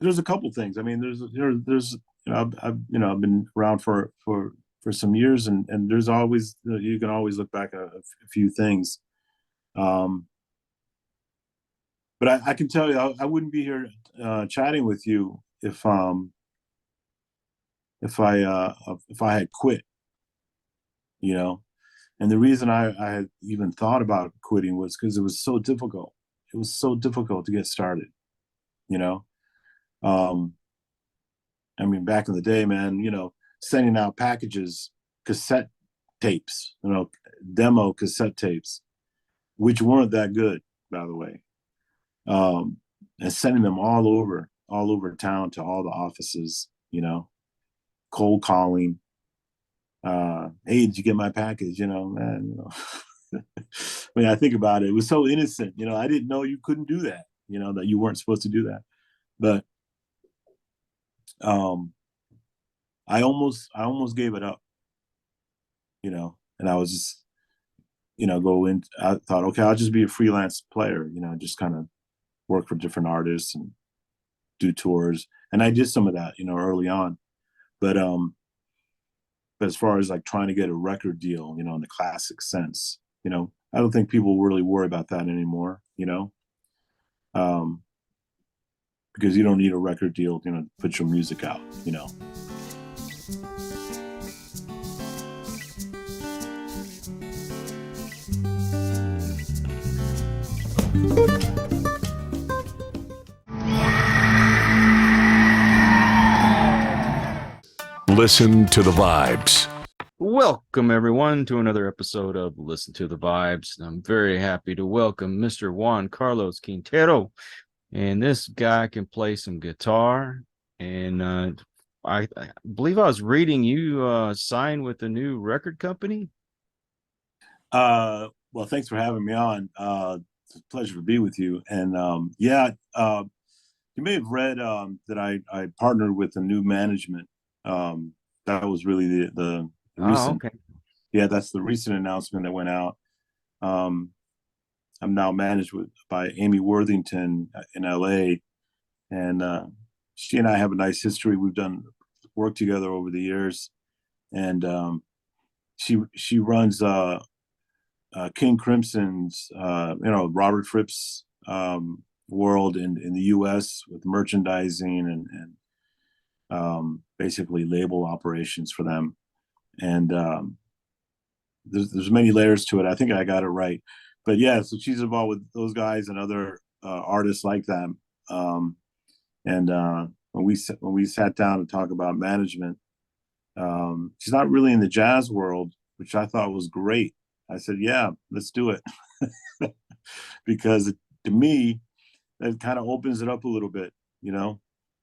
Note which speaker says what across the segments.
Speaker 1: there's a couple things. I mean, there's I've been around for some years, and there's always you can always look back at a few things. Um, but I can tell you, I wouldn't be here chatting with you if I had quit, you know. And the reason I had even thought about quitting was because it was so difficult. It was so difficult to get started, you know. Um, I mean, back in the day, man, sending out packages, cassette tapes, demo cassette tapes, which weren't that good, by the way, um, and sending them all over town to all the offices, cold calling. Hey, did you get my package? Man, I mean, I think about it, it was so innocent. I didn't know you couldn't do that. That you weren't supposed to do that. But um, I almost gave it up. And I was just, go in. I thought, okay, I'll just be a freelance player. Just kind of work for different artists and do tours. And I did some of that, early on. But as far as like trying to get a record deal, in the classic sense, I don't think people really worry about that anymore, um, because you don't need a record deal, to put your music out.
Speaker 2: Listen to the vibes.
Speaker 3: Welcome, everyone, to another episode of Listen to the Vibes. I'm very happy to welcome Mr. Juan Carlos Quintero. And this guy can play some guitar. And I believe I was reading you signed with a new record company.
Speaker 1: Well, thanks for having me on. It's a pleasure to be with you. And yeah, you may have read that I partnered with a new management. That was really the recent.
Speaker 3: Okay.
Speaker 1: Yeah, that's the recent announcement that went out. Um, I'm now managed by Amy Worthington in LA, and she and I have a nice history. We've done work together over the years, and she runs King Crimson's Robert Fripp's world in the U.S. with merchandising and basically label operations for them. And there's many layers to it. I think I got it right, but yeah. So she's involved with those guys and other artists like them. And when we sat down to talk about management, she's not really in the jazz world, which I thought was great. I said, yeah, let's do it. Because to me, that kind of opens it up a little bit.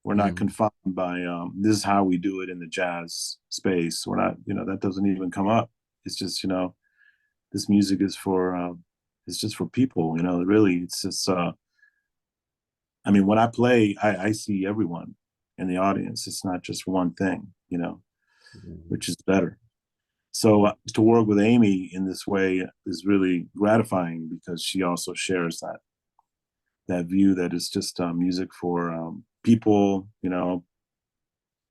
Speaker 1: We're not confined by this is how we do it in the jazz space. We're not, that doesn't even come up. It's just, this music is for it's just for people. Really, it's just. I mean, when I play, I see everyone in the audience. It's not just one thing, which is better. So to work with Amy in this way is really gratifying because she also shares that view that it's just music for people.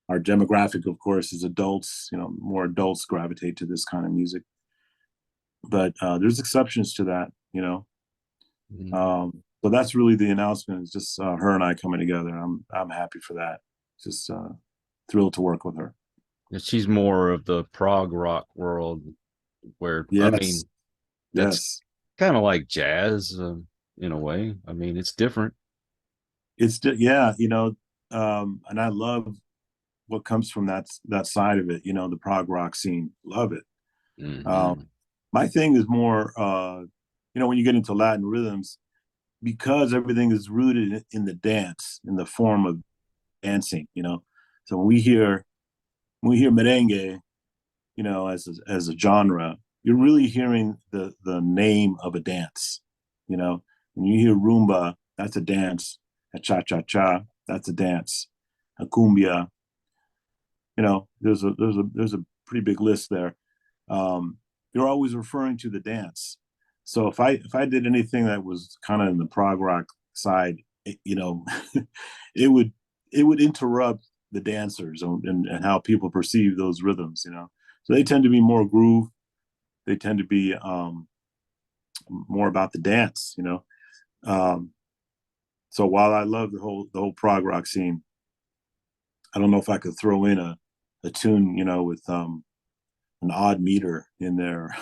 Speaker 1: Our demographic, of course, is adults. More adults gravitate to this kind of music, but there's exceptions to that. So that's really the announcement. Is just her and I coming together. I'm happy for that. Just thrilled to work with her.
Speaker 3: She's more of the prog rock world, where
Speaker 1: Yes.
Speaker 3: I mean, that's kind of like jazz in a way. I mean, it's different.
Speaker 1: Yeah, and I love what comes from that side of it. The prog rock scene. Love it. My thing is more, when you get into Latin rhythms, because everything is rooted in the dance, in the form of dancing. So when we hear merengue, as a genre, you're really hearing the name of a dance. When you hear rumba, that's a dance. A cha cha cha, that's a dance. A cumbia, there's a pretty big list there. You're always referring to the dance. So if I did anything that was kind of in the prog rock side, it would it would interrupt the dancers and how people perceive those rhythms, you know. So they tend to be more groove. They tend to be more about the dance, you know. So while I love the whole prog rock scene, I don't know if I could throw in a tune, you know, with an odd meter in there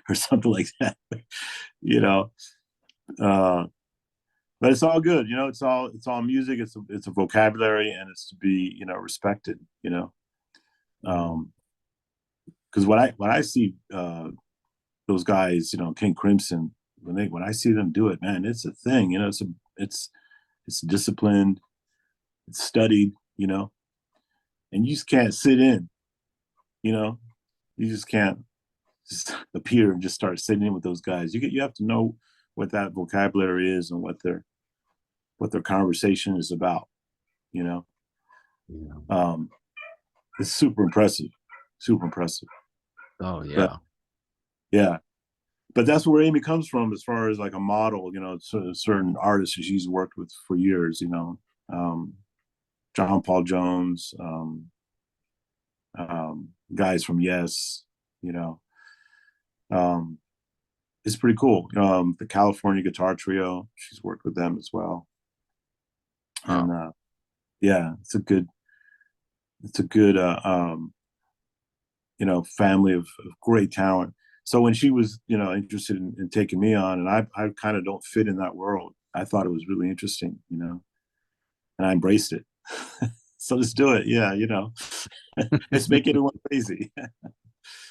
Speaker 1: or something like that, you know. But it's all good, you know. It's all music. It's a vocabulary, and it's to be, you know, respected, you know. Because when I see those guys, you know, King Crimson, when I see them do it, man, it's a thing, you know. It's disciplined, it's studied, you know, and you just can't sit in, you know. You just can't just appear and just start sitting in with those guys. You have to know what that vocabulary is and what their conversation is about, you know.
Speaker 3: Yeah.
Speaker 1: It's super impressive, super impressive.
Speaker 3: Oh yeah.
Speaker 1: But yeah, but that's where Amy comes from as far as like a model, you know. Certain artists that she's worked with for years, you know. John Paul Jones, guys from Yes, you know. It's pretty cool. The California Guitar Trio, she's worked with them as well. And yeah, it's a good you know, family of great talent. So when she was, you know, interested in taking me on, and I kind of don't fit in that world, I thought it was really interesting, you know, and I embraced it. So let's do it. Yeah, you know, let's make everyone crazy.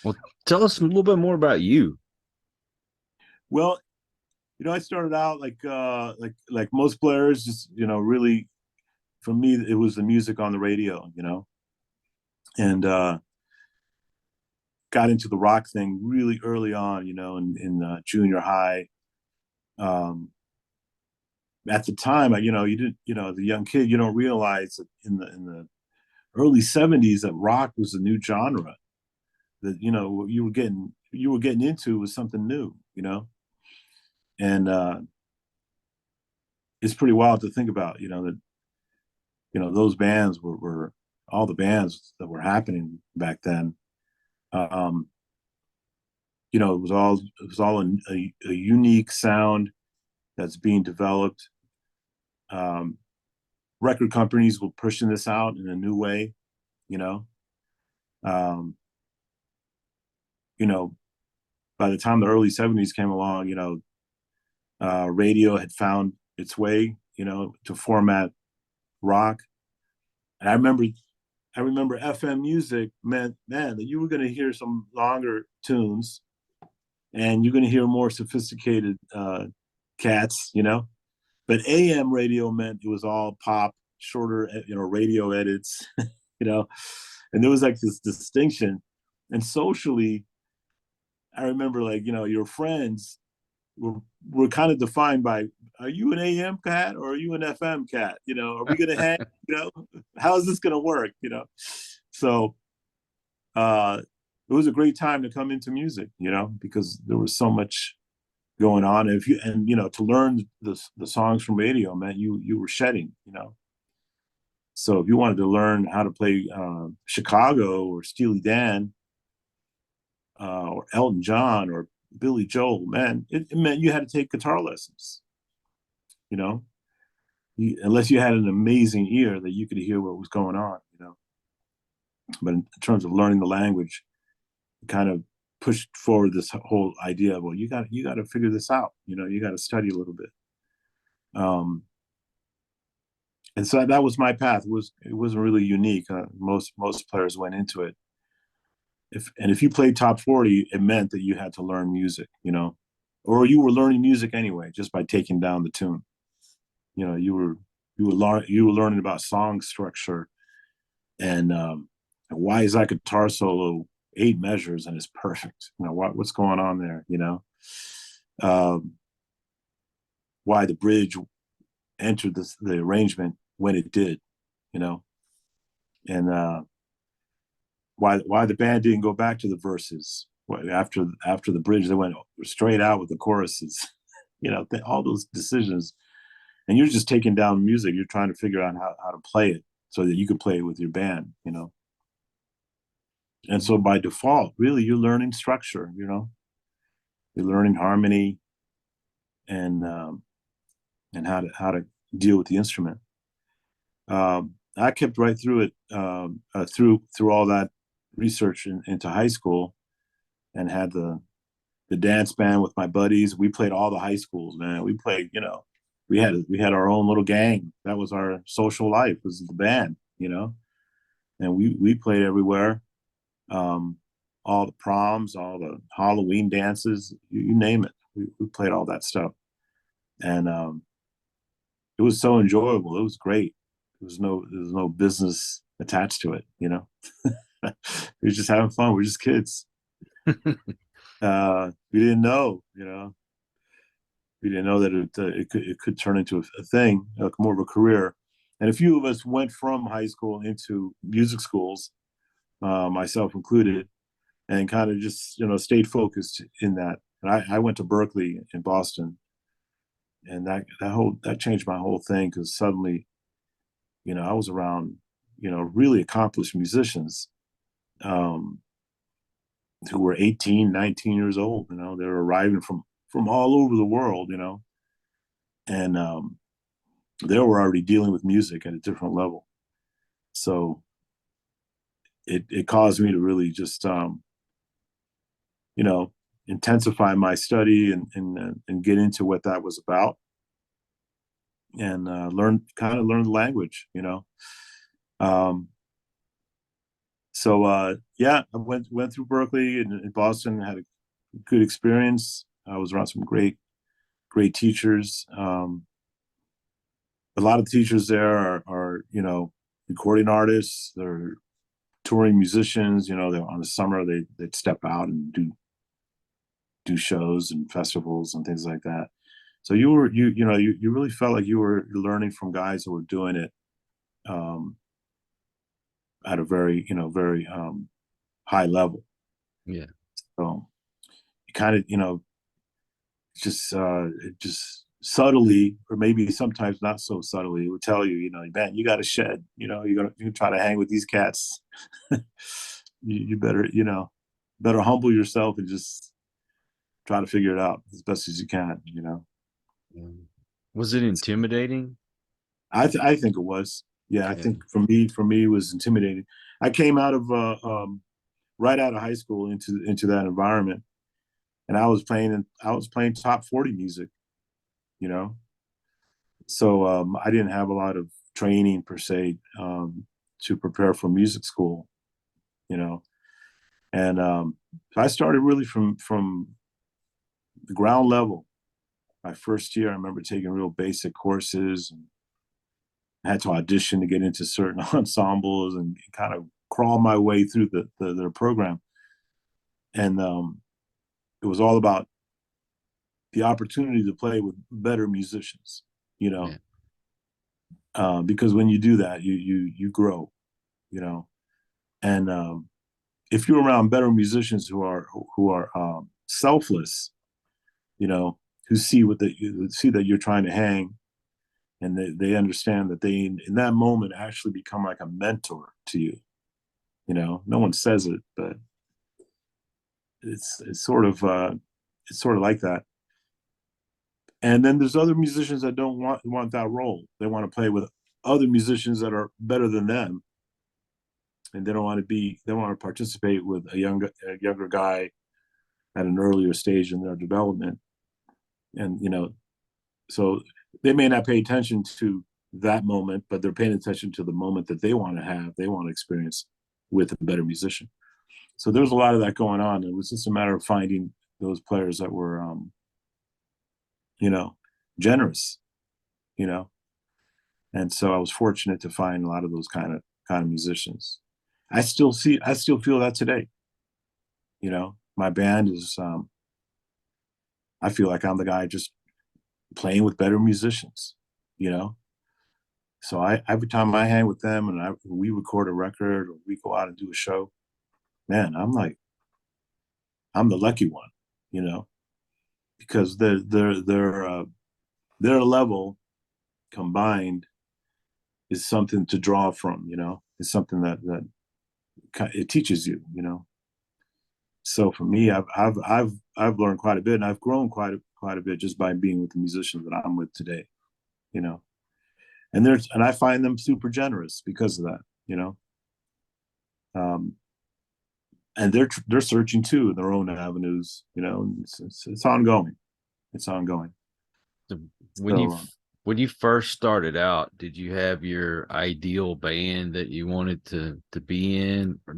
Speaker 3: Well, tell us a little bit more about you.
Speaker 1: Well, you know, I started out like most players, just, you know, really for me it was the music on the radio, you know, and got into the rock thing really early on, you know, in junior high. At the time, you know, you didn't, you know, the young kid, you don't realize that in the early '70s that rock was a new genre, that, you know, what you were getting into was something new, you know. And it's pretty wild to think about, you know, that, you know, those bands were all the bands that were happening back then. Um, you know, it was all a unique sound that's being developed. Um, Record companies were pushing this out in a new way, you know. Um, you know, by the time the early '70s came along, you know, radio had found its way, you know, to format rock. And I remember FM music meant, man, that you were going to hear some longer tunes, and you're going to hear more sophisticated cats, you know. But AM radio meant it was all pop, shorter, you know, radio edits, you know. And there was like this distinction. And socially, I remember, like, you know, your friends were kind of defined by, are you an AM cat or are you an FM cat? You know, are we going to hang? You know, how is this going to work? You know, so it was a great time to come into music, you know, because there was so much going on. And you know, to learn the songs from radio meant you were shedding, you know. So if you wanted to learn how to play Chicago or Steely Dan or Elton John or Billy Joel, man, it meant you had to take guitar lessons, you know, unless you had an amazing ear that you could hear what was going on, you know. But in terms of learning the language, it kind of pushed forward this whole idea of, well, you got to figure this out, you know, you got to study a little bit. And so that was my path. It wasn't really unique. Most players went into it. If you played top 40, it meant that you had to learn music, you know, or you were learning music anyway just by taking down the tune. You know, you were learning about song structure and why is that guitar solo 8 measures and it's perfect. You know, what's going on there? You know, why the bridge entered the arrangement when it did. You know, and why the band didn't go back to the verses after the bridge. They went straight out with the choruses. You know, all those decisions and you're just taking down music. You're trying to figure out how to play it so that you can play it with your band, you know. And so by default, really, you're learning structure, you know, you're learning harmony and how to deal with the instrument. I kept right through it, through all that research into high school, and had the dance band with my buddies. We played all the high schools, man. We played, you know, we had our own little gang. That was our social life, was the band, you know, and we played everywhere. Um, all the proms, all the Halloween dances, you name it. We played all that stuff, and it was so enjoyable. It was great. There was no business attached to it, you know. We were just having fun. We're just kids. We didn't know, you know, we didn't know that it could turn into a thing, like more of a career. And a few of us went from high school into music schools, myself included, and kind of just, you know, stayed focused in that. And I went to Berkeley in Boston, and that changed my whole thing, because suddenly, you know, I was around, you know, really accomplished musicians, um, who were 18, 19 years old. You know, they were arriving from all over the world, you know, and they were already dealing with music at a different level. So it caused me to really just, you know, intensify my study and get into what that was about, and learn the language, you know. Um, so yeah, I went through Berkeley and in Boston, had a good experience. I was around some great teachers. A lot of teachers there are, you know, recording artists. They're touring musicians. You know, they're on the summer, they'd step out and do shows and festivals and things like that. So you really felt like you were learning from guys who were doing it, um, at a very, you know, very high level.
Speaker 3: Yeah.
Speaker 1: So you kind of, you know, just subtly, or maybe sometimes not so subtly, it would tell you, you know, man, you got to shed, you know, you try to hang with these cats. You better, you know, better humble yourself and just try to figure it out as best as you can, you know.
Speaker 3: Was it intimidating?
Speaker 1: I think it was. Yeah, I
Speaker 3: Yeah.
Speaker 1: think for me it was intimidating. I came out of right out of high school into that environment, and I was playing top 40 music, you know. So I didn't have a lot of training per se, to prepare for music school, you know. And so I started really from the ground level. My first year, I remember taking real basic courses, and had to audition to get into certain ensembles, and kind of crawl my way through their program. And it was all about the opportunity to play with better musicians, you know,
Speaker 3: Yeah.
Speaker 1: because when you do that, you grow, you know. And if you're around better musicians who are selfless, you know, who see that you're trying to hang, and they understand that they in that moment actually become like a mentor to you. You know, no one says it, but it's sort of like that. And then there's other musicians that don't want that role. They want to play with other musicians that are better than them, and they want to participate with a younger guy at an earlier stage in their development. And you know, so they may not pay attention to that moment, but they're paying attention to the moment that they want to have, they want to experience with a better musician. So there was a lot of that going on. It was just a matter of finding those players that were, you know, generous, you know. And so I was fortunate to find a lot of those kind of musicians. I still feel that today. You know, my band is, I feel like I'm the guy just playing with better musicians, you know. So every time I hang with them, and we record a record or we go out and do a show, man, I'm the lucky one, you know, because their level combined is something to draw from, it's something that it teaches you, So for me, I've learned quite a bit, and I've grown quite a bit just by being with the musicians that I'm with today, and I find them super generous because of that, um, and they're searching too in their own avenues, and it's ongoing. It's ongoing.
Speaker 3: So when you first started out, did you have your ideal band that you wanted to be in, or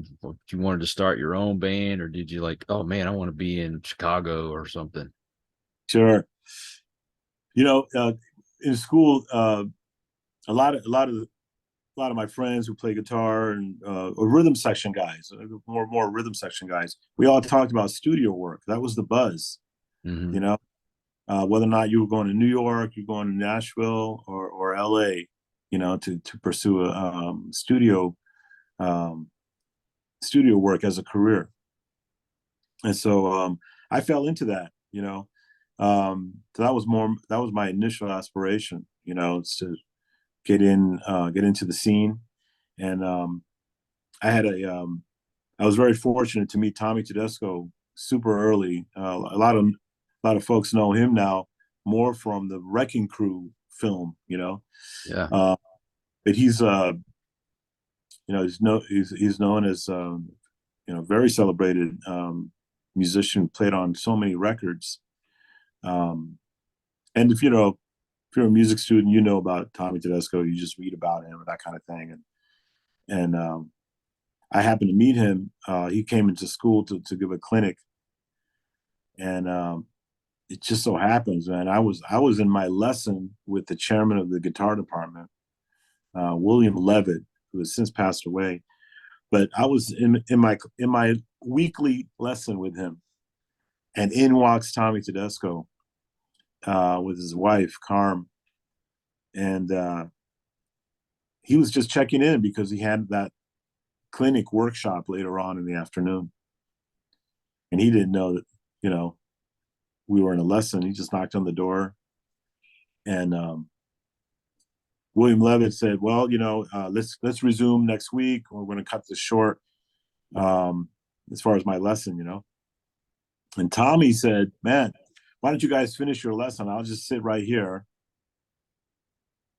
Speaker 3: you wanted to start your own band, or did you like, oh man, I want to be in Chicago or something?
Speaker 1: Sure. In school, a lot of my friends who play guitar and or rhythm section guys, more rhythm section guys, we all talked about studio work. That was the buzz,
Speaker 3: Mm-hmm.
Speaker 1: whether or not you were going to New York, you're going to Nashville or LA, to pursue a um, studio work as a career. And so I fell into that, so that was my initial aspiration, to get into the scene. And I was very fortunate to meet Tommy Tedesco super early. A lot of folks know him now more from the Wrecking Crew film,
Speaker 3: Yeah.
Speaker 1: But he's known as very celebrated musician, played on so many records. And if you're a music student, you know about Tommy Tedesco. You just read about him and that kind of thing. And I happened to meet him. He came into school to give a clinic, and it just so happens, man, I was in my lesson with the chairman of the guitar department, William Levitt, who has since passed away. But I was in my weekly lesson with him, and in walks Tommy Tedesco with his wife Carm, and he was just checking in because he had that clinic workshop later on in the afternoon, and he didn't know that we were in a lesson. He just knocked on the door, and William Levitt said, "Well, let's resume next week. We're going to cut this short as far as my lesson, And Tommy said, "Man, why don't you guys finish your lesson? I'll just sit right here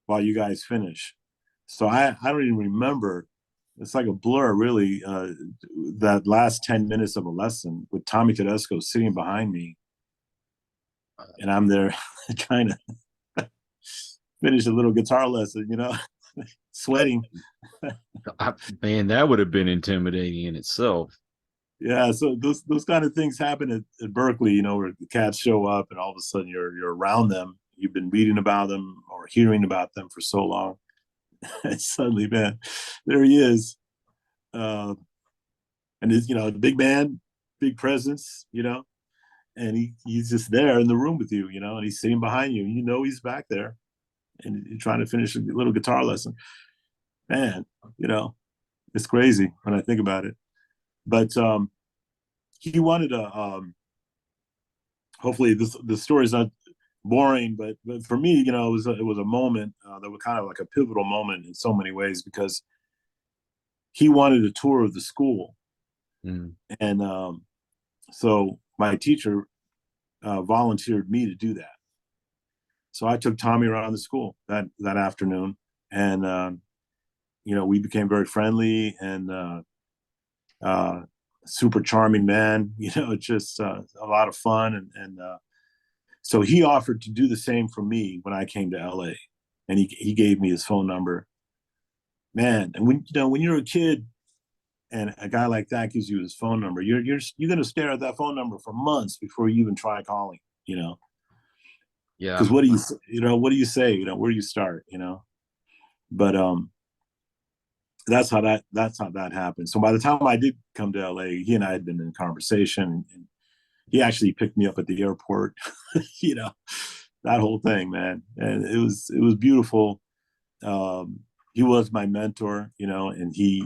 Speaker 1: while you guys finish." So I don't even remember. It's like a blur, really, that last 10 minutes of a lesson with Tommy Tedesco sitting behind me. And I'm there trying to finish a little guitar lesson, sweating.
Speaker 3: Man, that would have been intimidating in itself.
Speaker 1: Yeah, so those kind of things happen at Berkeley, where the cats show up and all of a sudden you're around them. You've been reading about them or hearing about them for so long. And suddenly, man, there he is. And he's, big man, big presence, and he's just there in the room with you, and he's sitting behind you. He's back there and you're trying to finish a little guitar lesson. Man, it's crazy when I think about it. But he wanted to, hopefully the story is not boring, but for me, it was a moment that was kind of like a pivotal moment in so many ways, because he wanted a tour of the school. And so my teacher volunteered me to do that. So I took Tommy around the school that afternoon, and we became very friendly, and super charming man. Just a lot of fun, and so he offered to do the same for me when I came to LA, and he gave me his phone number. Man, and when you're a kid and a guy like that gives you his phone number, you're going to stare at that phone number for months before you even try calling.
Speaker 3: Yeah.
Speaker 1: Because what do you say? Where do you start? But that's how that happened. So by the time I did come to LA, he and I had been in conversation, and he actually picked me up at the airport. That whole thing, man, and it was beautiful. He was my mentor, and he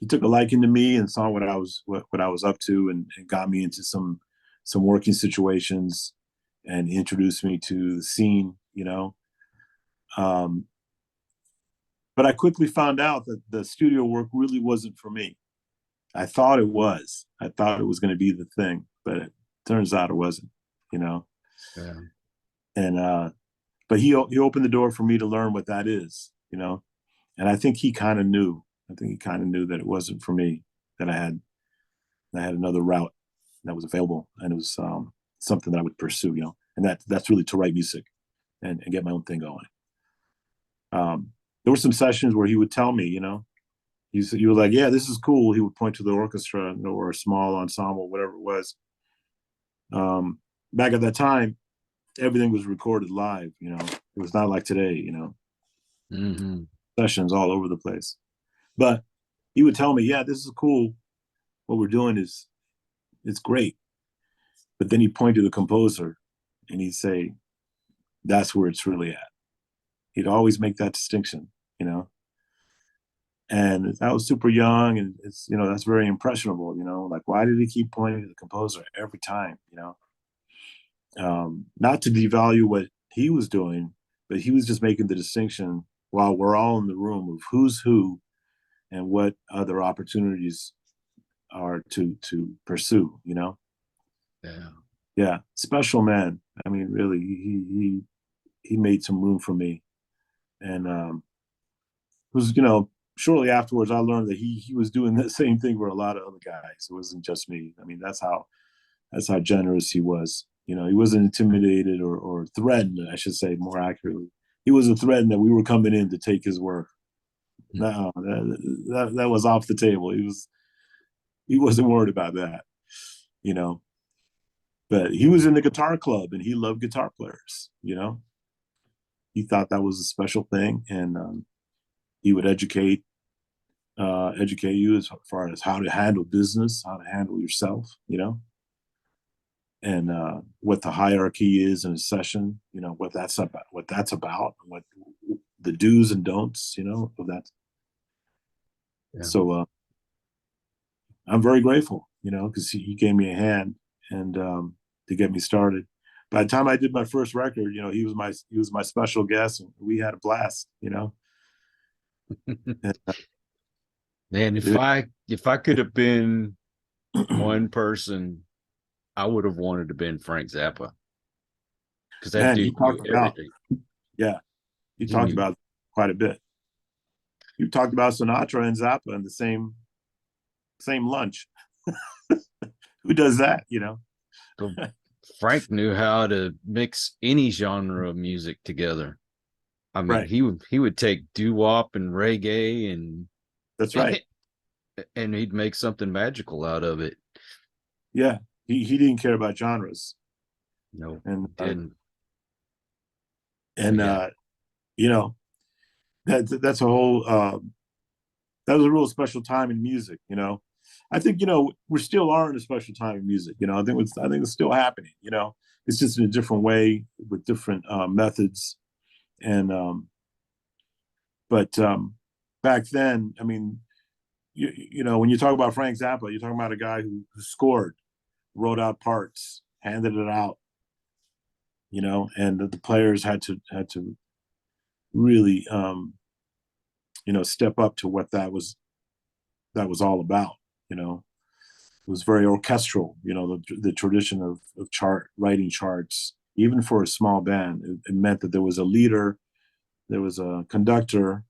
Speaker 1: took a liking to me and saw what I was up to, and got me into some working situations and introduced me to the scene, you know. Um, but I quickly found out that the studio work really wasn't for me. I thought it was. I thought it was going to be the thing, but it turns out it wasn't, you know.
Speaker 3: Yeah.
Speaker 1: And but he opened the door for me to learn what that is, you know. And I think he kind of knew. I think he kind of knew that it wasn't for me. That I had another route that was available, and it was something that I would pursue, you know. And that's really to write music and get my own thing going. There were some sessions where he would tell me, you know, he was like, yeah, this is cool. He would point to the orchestra, you know, or a small ensemble, whatever it was. Back at that time, everything was recorded live, you know. It was not like today, you know.
Speaker 3: Mm-hmm.
Speaker 1: Sessions all over the place. But he would tell me, yeah, this is cool. What we're doing is it's great. But then he'd point to the composer and he'd say, that's where it's really at. He'd always make that distinction, you know. And I was super young, and it's, you know, that's very impressionable, you know, like, why did he keep pointing to the composer every time, you know? Not to devalue what he was doing, but he was just making the distinction while we're all in the room of who's who and what other opportunities are to pursue, you know?
Speaker 3: Yeah.
Speaker 1: Yeah, special man. I mean, really, he made some room for me. And it was, you know, shortly afterwards, I learned that he was doing the same thing for a lot of other guys. It wasn't just me. I mean, that's how generous he was. You know, he wasn't intimidated or threatened, I should say more accurately. He wasn't threatened that we were coming in to take his work. No, that was off the table. He wasn't worried about that, you know. But he was in the guitar club and he loved guitar players, you know. He thought that was a special thing, and he would educate you as far as how to handle business, how to handle yourself, you know, and what the hierarchy is in a session, you know, what that's about, what the do's and don'ts, you know, of that.
Speaker 3: Yeah.
Speaker 1: So I'm very grateful, you know, because he gave me a hand and to get me started. By the time I did my first record, you know, he was my special guest, and we had a blast, you know. And,
Speaker 3: Man, if I could have been one person, I would have wanted to been Frank Zappa, because that
Speaker 1: man,
Speaker 3: dude knew everything.
Speaker 1: yeah, he
Speaker 3: He
Speaker 1: talked
Speaker 3: knew.
Speaker 1: about quite a bit. You talked about Sinatra and Zappa in the same lunch. Who does that, you know?
Speaker 3: But Frank knew how to mix any genre of music together. I mean,
Speaker 1: Right.
Speaker 3: he would take doo-wop and reggae and
Speaker 1: That's right.
Speaker 3: and he'd make something magical out of it.
Speaker 1: Yeah. He didn't care about genres.
Speaker 3: No,
Speaker 1: And
Speaker 3: didn't.
Speaker 1: and
Speaker 3: Yeah.
Speaker 1: you know, that's a whole that was a real special time in music, you know. I think, you know, we still are in a special time in music, you know. I think it's still happening, you know. It's just in a different way with different methods. And but back then, I mean, you know, when you talk about Frank Zappa, you're talking about a guy who scored, wrote out parts, handed it out, you know, and the players had to really you know, step up to what that was all about, you know. It was very orchestral, you know, the tradition of writing charts, even for a small band. It meant that there was a leader, there was a conductor,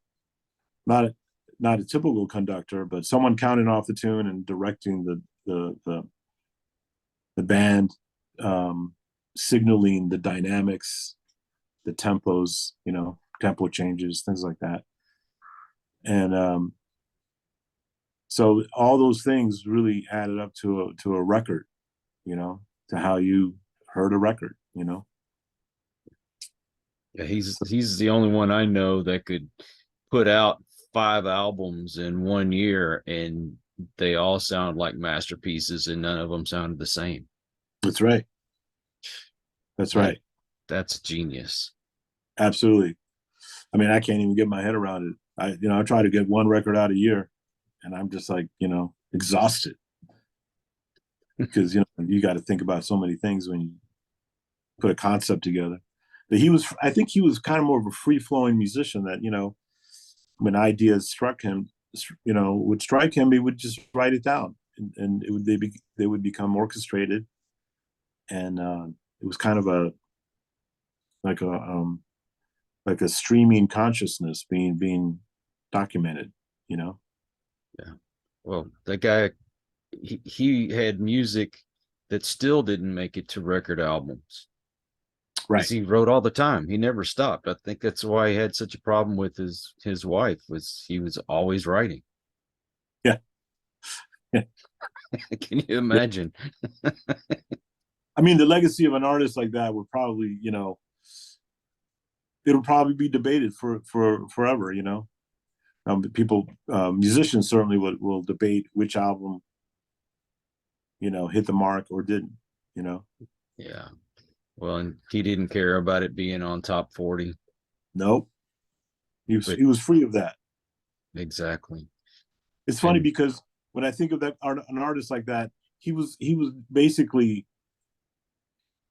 Speaker 1: not not a typical conductor, but someone counting off the tune and directing the band, signaling the dynamics, the tempos, you know, tempo changes, things like that. And so all those things really added up to a record, you know, to how you heard a record, you know.
Speaker 3: Yeah, he's the only one I know that could put out 5 albums in 1 year and they all sound like masterpieces and none of them sounded the same.
Speaker 1: That's right. That's right.
Speaker 3: That's genius.
Speaker 1: Absolutely. I mean, I can't even get my head around it. I try to get one record out a year, and I'm just like, you know, exhausted because, you know, you got to think about so many things when you put a concept together. But I think he was kind of more of a free flowing musician that, when ideas struck him, would strike him, he would just write it down, and they would become orchestrated, and it was kind of like a like a streaming consciousness being documented.
Speaker 3: Yeah. Well, that guy, he had music that still didn't make it to record albums.
Speaker 1: Right.
Speaker 3: He wrote all the time. He never stopped. I think that's why he had such a problem with his wife, was he was always writing.
Speaker 1: Yeah. Yeah.
Speaker 3: Can you imagine?
Speaker 1: I mean, the legacy of an artist like that would probably, it'll probably be debated for forever. People, musicians certainly will debate which album, hit the mark or didn't.
Speaker 3: Yeah. Well, and he didn't care about it being on top 40.
Speaker 1: Nope. He was free of that.
Speaker 3: Exactly.
Speaker 1: It's funny because when I think of an artist like that, he was basically,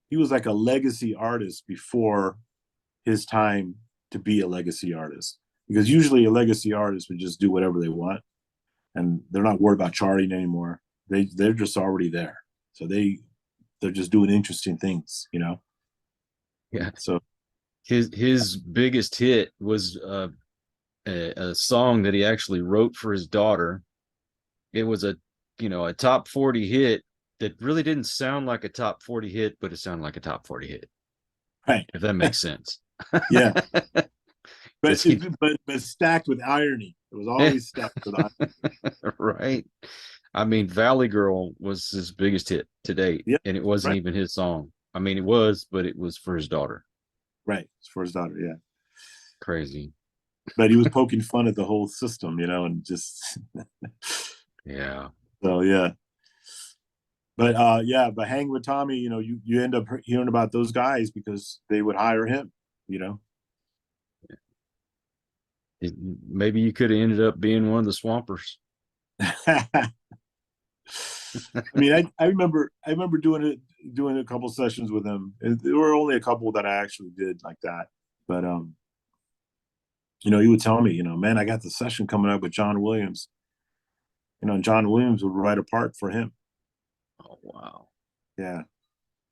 Speaker 1: he was like a legacy artist before his time to be a legacy artist. Because usually a legacy artist would just do whatever they want, and they're not worried about charting anymore. They're just already there, so they're just doing interesting things.
Speaker 3: Yeah.
Speaker 1: So
Speaker 3: his biggest hit was a song that he actually wrote for his daughter. It was a top 40 hit that really didn't sound like a top 40 hit, but it sounded like a top 40 hit.
Speaker 1: Right.
Speaker 3: If that makes sense.
Speaker 1: Yeah. But
Speaker 3: He,
Speaker 1: but stacked with irony. It was always stacked with irony.
Speaker 3: Right. I mean, Valley Girl was his biggest hit to date,
Speaker 1: Yeah.
Speaker 3: and it wasn't even his song. I mean, it was, but it was for his daughter.
Speaker 1: Right. It's for his daughter. Yeah.
Speaker 3: Crazy.
Speaker 1: But he was poking fun at the whole system, and just
Speaker 3: Yeah.
Speaker 1: So yeah. But but hang with Tommy, you end up hearing about those guys because they would hire him.
Speaker 3: Maybe you could have ended up being one of the Swampers.
Speaker 1: I mean, I remember doing a couple sessions with him. There were only a couple that I actually did like that, but he would tell me, man, I got the session coming up with John Williams. And John Williams would write a part for him.
Speaker 3: Oh wow.
Speaker 1: Yeah,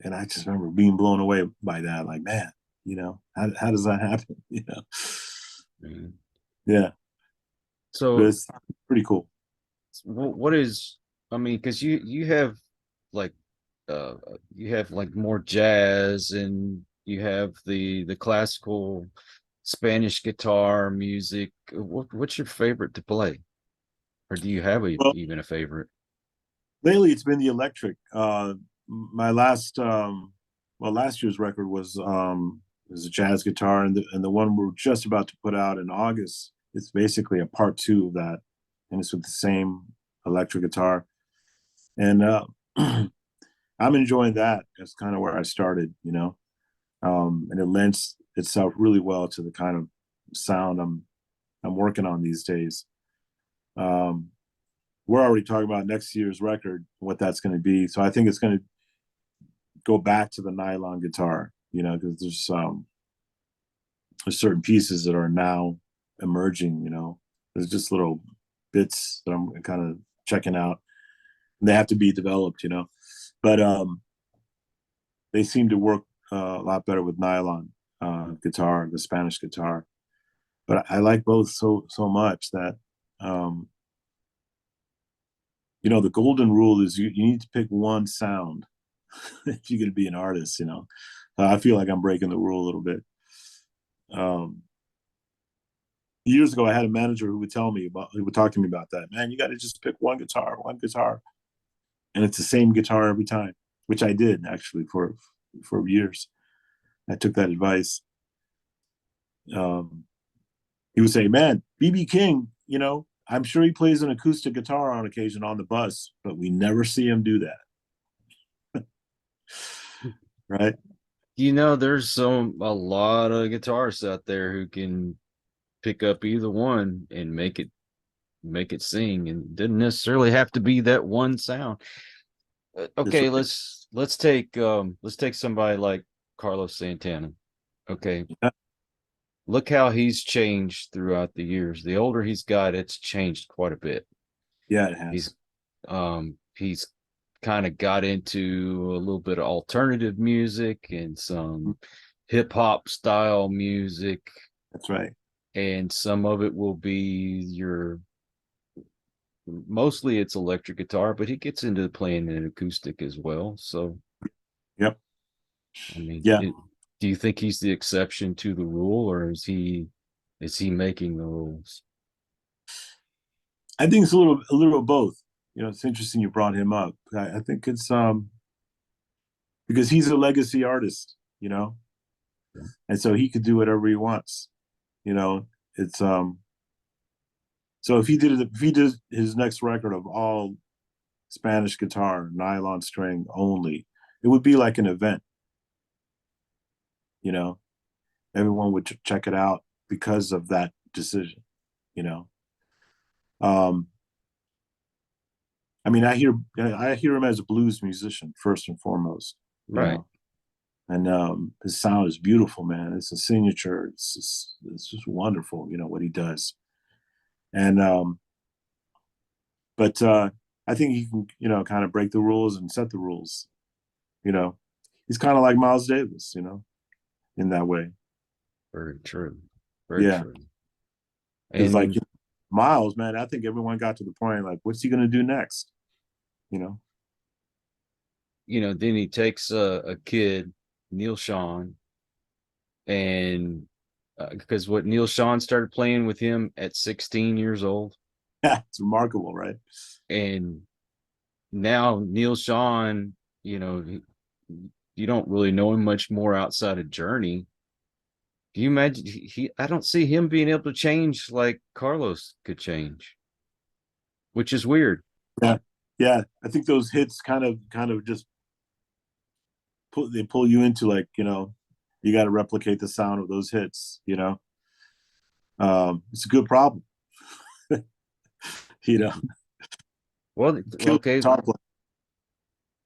Speaker 1: and I just remember being blown away by that. Like, man, how does that happen?
Speaker 3: Man.
Speaker 1: Yeah.
Speaker 3: So
Speaker 1: but it's pretty cool.
Speaker 3: What is? I mean, because you have like more jazz, and you have the classical Spanish guitar music. What's your favorite to play, or do you have even a favorite?
Speaker 1: Lately, it's been the electric. My last year's record was a jazz guitar, and the one we're just about to put out in August, it's basically a part 2 of that, and it's with the same electric guitar. And I'm enjoying that. That's kind of where I started, and it lends itself really well to the kind of sound I'm working on these days. We're already talking about next year's record, what that's going to be. So I think it's going to go back to the nylon guitar, because there's certain pieces that are now emerging. There's just little bits that I'm kind of checking out, and they have to be developed. But they seem to work a lot better with nylon guitar, the Spanish guitar. But I like both so much that the golden rule is you need to pick one sound if you're going to be an artist. I feel like I'm breaking the rule a little bit. Years ago, I had a manager who would talk to me about that. Man, you got to just pick one guitar, and it's the same guitar every time, which I did actually for years. I took that advice. He would say, man, BB King, I'm sure he plays an acoustic guitar on occasion on the bus, but we never see him do that. Right?
Speaker 3: There's a lot of guitarists out there who can pick up either one and make it sing, and didn't necessarily have to be that one sound. Okay, let's take somebody like Carlos Santana. Okay.
Speaker 1: Yeah,
Speaker 3: Look how he's changed throughout the years. The older he's got, it's changed quite a bit.
Speaker 1: yeah, it has.
Speaker 3: He's kind of got into a little bit of alternative music and
Speaker 1: Mm,
Speaker 3: some hip hop style music,
Speaker 1: that's right.
Speaker 3: and some of it will be your mostly it's electric guitar, but he gets into playing an acoustic as well. So,
Speaker 1: Yep.
Speaker 3: I mean,
Speaker 1: Yeah.
Speaker 3: do you think he's the exception to the rule, or is he making the rules?
Speaker 1: I think it's a little of both. You know, it's interesting you brought him up. I think it's because he's a legacy artist, you know, and so he could do whatever he wants. You know, it's so if he did his next record of all Spanish guitar, nylon string only, it would be like an event, you know. Everyone would check it out because of that decision, you know. Um, I mean, I hear him as a blues musician first and foremost, you
Speaker 3: Right.
Speaker 1: know, and his sound is beautiful, man. It's a signature. It's just wonderful, you know, what he does. And but I think he can, you know, kind of break the rules and set the rules. You know, he's kind of like Miles Davis, you know, in that way.
Speaker 3: Very true. Very
Speaker 1: Yeah,
Speaker 3: true.
Speaker 1: because like
Speaker 3: And
Speaker 1: Miles, man, I think everyone got to the point like, what's he gonna do next? You know?
Speaker 3: then he takes a kid, Neil Sean, and because what Neil Sean started playing with him at 16 years old,
Speaker 1: Yeah, it's remarkable, right?
Speaker 3: and now Neil Sean, you don't really know him much more outside of Journey. Do you imagine I don't see him being able to change like Carlos could change, which is weird.
Speaker 1: Yeah, yeah. I think those hits kind of just pull you into like, you know, you got to replicate the sound of those hits. You know, it's a good problem. You know,
Speaker 3: Well,
Speaker 1: kill
Speaker 3: okay,
Speaker 1: guitar player.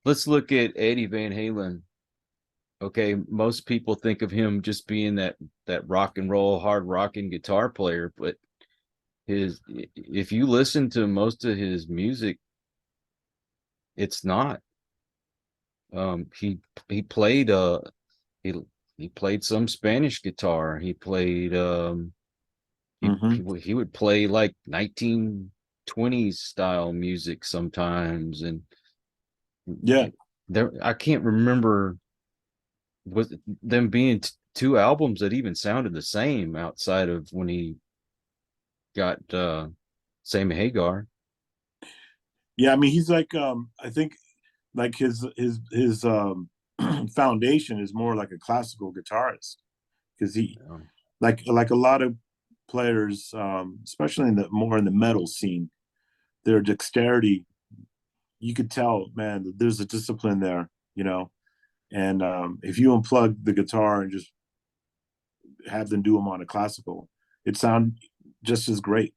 Speaker 3: let's look at Eddie Van Halen. Okay, most people think of him just being that rock and roll hard rocking guitar player, but his if you listen to most of his music, it's not. He played he he played some Spanish guitar. He played
Speaker 1: Mm-hmm.
Speaker 3: he would play like 1920s style music sometimes, and
Speaker 1: Yeah.
Speaker 3: there I can't remember with them being two albums that even sounded the same outside of when he got Same Hagar.
Speaker 1: Yeah, I mean, he's like, I think like his foundation is more like a classical guitarist because he
Speaker 3: Um,
Speaker 1: like a lot of players, especially in the more in the metal scene, their dexterity, you could tell, man, that there's a discipline there, you know. And if you unplug the guitar and just have them do them on a classical, it sound just as great,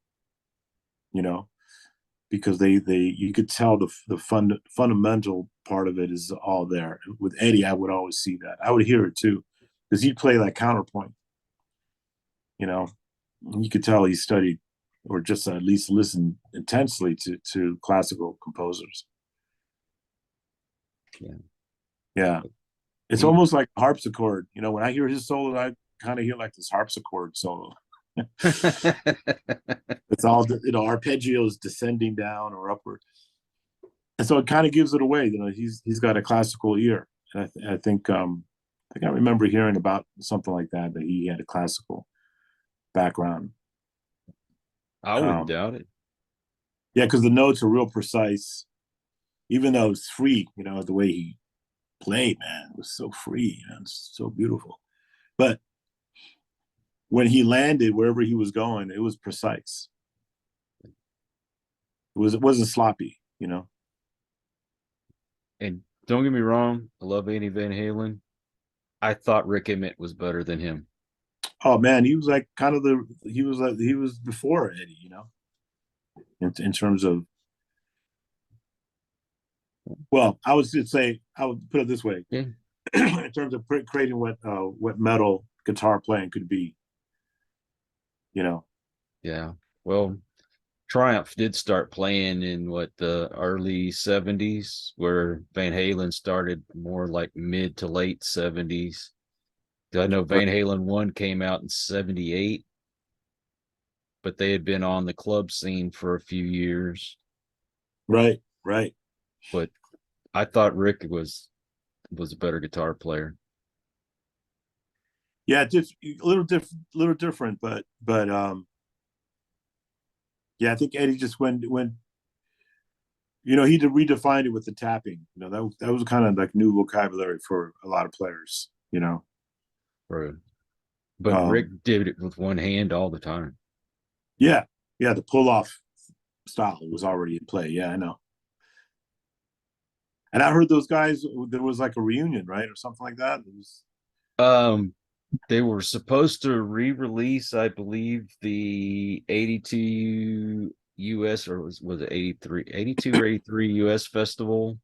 Speaker 1: you know, because they you could tell fundamental part of it is all there. With Eddie, I would always see that. I would hear it too, because he'd play like counterpoint, you know. You could tell he studied or just at least listened intensely to classical composers.
Speaker 3: yeah.
Speaker 1: Yeah, it's
Speaker 3: He
Speaker 1: almost like a harpsichord. You know, when I hear his solo, I kind of hear like this harpsichord solo. It's all, you know, arpeggios descending down or upward, and so it kind of gives it away. You know, he's got a classical ear, and I think I remember hearing about something like that he had a classical background.
Speaker 3: I wouldn't
Speaker 1: Um,
Speaker 3: doubt it.
Speaker 1: yeah, because the notes are real precise, even though it's free. You know, the way he played, man, it was so free. You know, it's so beautiful. But when he landed wherever he was going, it was precise. It wasn't sloppy, you know.
Speaker 3: And don't get me wrong, I love Eddie Van Halen. I thought Rick Emmett was better than him.
Speaker 1: Oh man, he was like kind of he was before Eddie, you know, in terms of, well, I would say I would put it this way,
Speaker 3: Yeah.
Speaker 1: in terms of creating what metal guitar playing could be, you know.
Speaker 3: Yeah. Well, Triumph did start playing in what, the early 70s, where Van Halen started more like mid to late 70s. I know
Speaker 1: Right,
Speaker 3: Van Halen 1 came out in 78, but they had been on the club scene for a few years.
Speaker 1: right, right.
Speaker 3: But I thought Rick was a better guitar player.
Speaker 1: Yeah, just a little different, but yeah, I think Eddie just went. He redefined it with the tapping. That was kind of like new vocabulary for a lot of players.
Speaker 3: Right. But
Speaker 1: Um,
Speaker 3: Rick did it with one hand all the time.
Speaker 1: yeah, yeah, the pull off style was already in play. Yeah, I know. And I heard those guys. There was like a reunion, right, or something like that. It was,
Speaker 3: Um, they were supposed to re-release, I believe, the 82 US, or was it 83, 82 or 83 US festival.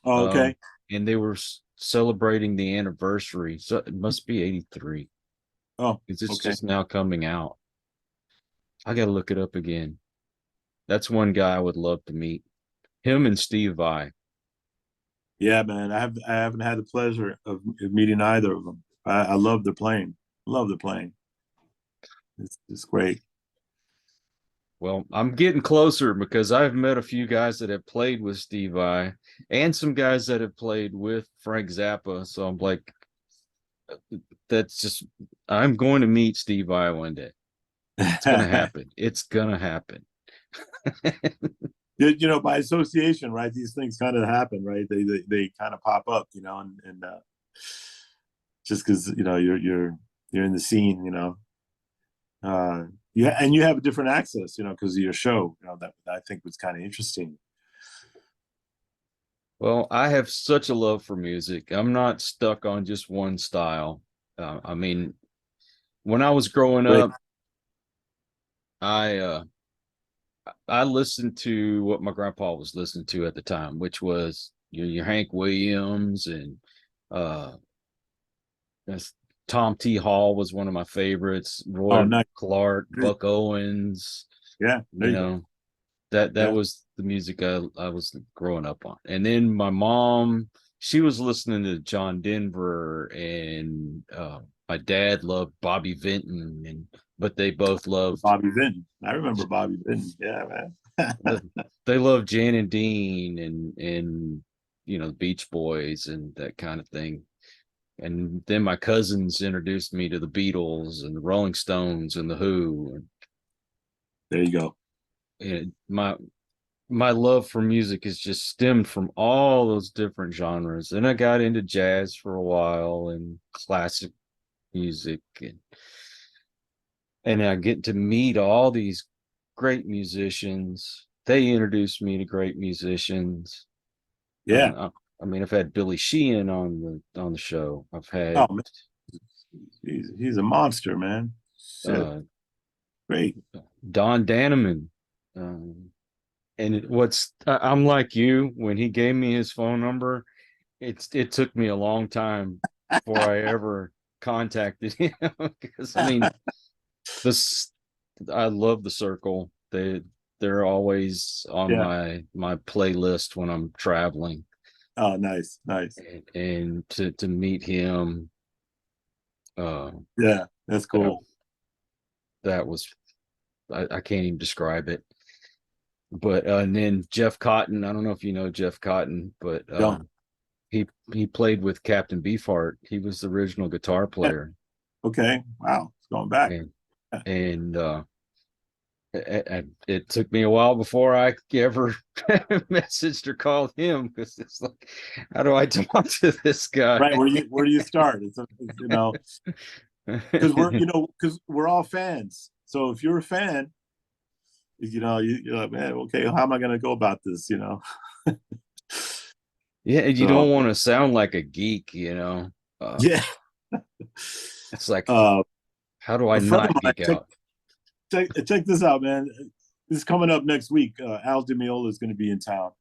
Speaker 1: oh,
Speaker 3: Um,
Speaker 1: okay.
Speaker 3: and they were celebrating the anniversary. So it must be 83
Speaker 1: Oh,
Speaker 3: because it's
Speaker 1: okay.
Speaker 3: just now coming out. I gotta look it up again. That's one guy I would love to meet. Him and Steve Vai.
Speaker 1: Yeah, man. I haven't had the pleasure of meeting either of them. I love their playing. Love their playing. It's great.
Speaker 3: Well, I'm getting closer because I've met a few guys that have played with Steve Vai and some guys that have played with Frank Zappa. So I'm like, that's just, I'm going to meet Steve Vai one day. It's gonna happen. It's gonna happen.
Speaker 1: By association, right? These things kind of happen, right? They kind of pop up, and just because you're in the scene, yeah, and you have a different access, because of your show, that I think was kind of interesting.
Speaker 3: Well, I have such a love for music. I'm not stuck on just one style. I mean, when I was growing
Speaker 1: Great.
Speaker 3: up, I I listened to what my grandpa was listening to at the time, which was your Hank Williams and uh that's Tom T. Hall was one of my favorites.
Speaker 1: Oh,
Speaker 3: Roy
Speaker 1: nice.
Speaker 3: Clark, Buck Owens,
Speaker 1: Yeah, there
Speaker 3: you
Speaker 1: you go.
Speaker 3: know, that
Speaker 1: Yeah.
Speaker 3: was the music I was growing up on. And then my mom, she was listening to John Denver, and my dad loved Bobby Vinton, and but they both loved
Speaker 1: Bobby Vinton. I remember Bobby Vinton. Yeah, man.
Speaker 3: they loved Jan and Dean and the Beach Boys and that kind of thing. And then my cousins introduced me to the Beatles and the Rolling Stones and the Who.
Speaker 1: There you go.
Speaker 3: And my love for music has just stemmed from all those different genres. And I got into jazz for a while and classic music, and I get to meet all these great musicians. They introduced me to great musicians.
Speaker 1: Yeah.
Speaker 3: I mean, I've had Billy Sheehan on the show. I've
Speaker 1: Oh
Speaker 3: had
Speaker 1: man, he's a monster, man. Shit.
Speaker 3: uh,
Speaker 1: Great.
Speaker 3: Don Daneman. Um, and I'm like you, when he gave me his phone number, it took me a long time before I ever contacted him because I mean this I love the Circle. They're always on
Speaker 1: Yeah.
Speaker 3: my playlist when I'm traveling.
Speaker 1: Oh, nice, nice.
Speaker 3: And to meet him, uh
Speaker 1: Yeah, that's
Speaker 3: that
Speaker 1: cool.
Speaker 3: that was, I can't even describe it. But and then Jeff Cotton, I don't know if you know Jeff Cotton, but
Speaker 1: Don't.
Speaker 3: he played with Captain Beefheart. He was the original guitar
Speaker 1: Yeah.
Speaker 3: player.
Speaker 1: Okay. Wow. It's going back.
Speaker 3: and and it took me a while before I ever messaged or called him, because it's like, how do I talk to this guy?
Speaker 1: Right. Where do you start? Because we're all fans. So if you're a fan, you're like, man, okay, how am I gonna go about this?
Speaker 3: Yeah, and you
Speaker 1: So
Speaker 3: don't want to sound like a geek.
Speaker 1: yeah.
Speaker 3: It's like,
Speaker 1: Uh,
Speaker 3: how do I
Speaker 1: a friend
Speaker 3: not
Speaker 1: of mine,
Speaker 3: geek out?
Speaker 1: check this out, man. This is coming up next week. Al DiMeola is going to be in town,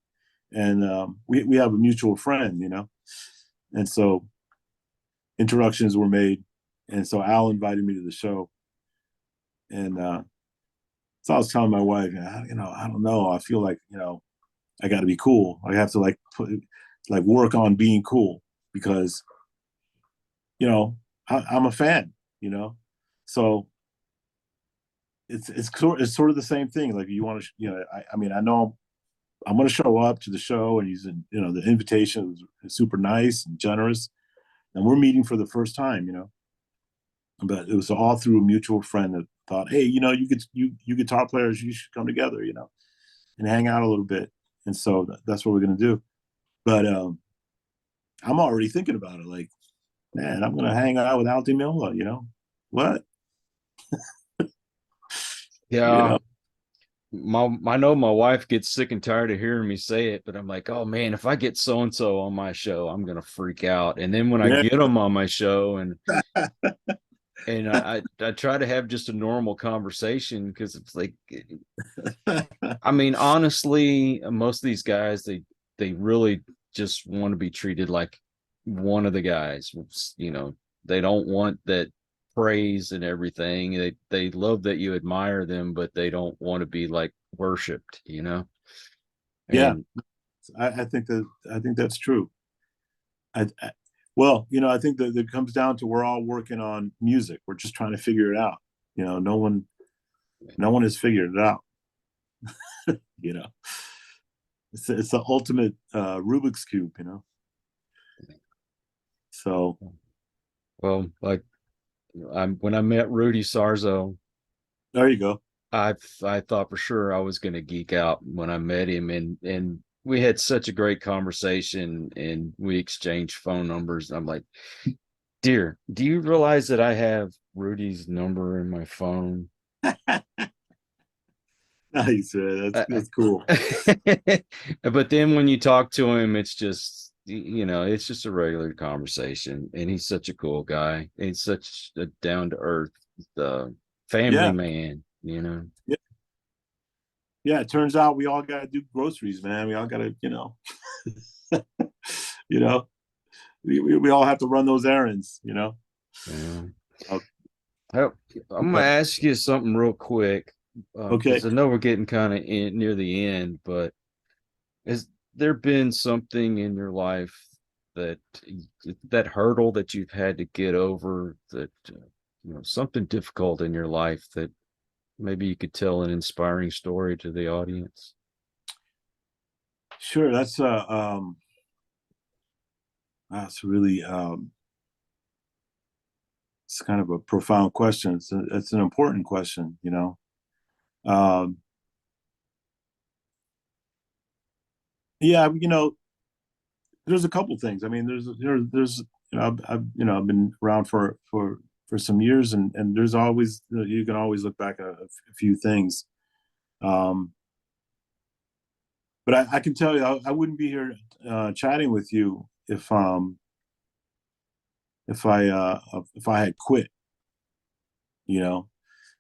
Speaker 1: and we have a mutual friend, and so introductions were made. And so Al invited me to the show. And so I was telling my wife, I don't know. I feel like, I got to be cool. I have to work on being cool because, I'm a fan, so it's sort of the same thing. Like you want to, I know I'm going to show up to the show, and the invitation was super nice and generous, and we're meeting for the first time, but it was all through a mutual friend that thought, hey, you guitar players, you should come together, and hang out a little bit. And so that's what we're going to do. But I'm already thinking about it. Like, man, I'm going to hang out with Al Di Meola, what?
Speaker 3: Yeah. I know my wife gets sick and tired of hearing me say it, but I'm like, oh man, if I get so and so on my show, I'm gonna freak out. And then when I get them on my show, and I try to have just a normal conversation, because it's like, I mean, honestly, most of these guys, they really just want to be treated like one of the guys. They don't want that praise and everything. They love that you admire them, but they don't want to be like worshipped,
Speaker 1: Yeah,
Speaker 3: And
Speaker 1: I think that's true. Well, I think that it comes down to we're all working on music. We're just trying to figure it out. No one has figured it out. you know, it's the ultimate Rubik's cube. So,
Speaker 3: well, like when I met Rudy Sarzo,
Speaker 1: there you go.
Speaker 3: I thought for sure I was going to geek out when I met him, and we had such a great conversation, and we exchanged phone numbers. I'm like, dear, do you realize that I have Rudy's number in my phone?
Speaker 1: Nice, man. That's cool.
Speaker 3: But then when you talk to him, it's just, it's just a regular conversation, and he's such a cool guy. He's such a down to earth family
Speaker 1: Yeah.
Speaker 3: man.
Speaker 1: Yeah. Yeah. It turns out we all got to do groceries, man. We all got to, we all have to run those errands,
Speaker 3: Yeah.
Speaker 1: Okay.
Speaker 3: I'm gonna ask you something real quick,
Speaker 1: Okay.
Speaker 3: because I know we're getting kind of near the end, but has there been something in your life that that hurdle that you've had to get over, that something difficult in your life that maybe you could tell an inspiring story to the audience?
Speaker 1: Sure. That's really it's kind of a profound question. It's an important question, Um, yeah, there's a couple things. I mean, there's I've been around for some years, and there's always, you can always look back at a few things. Um, but I can tell you, I wouldn't be here chatting with you if if I had quit, you know.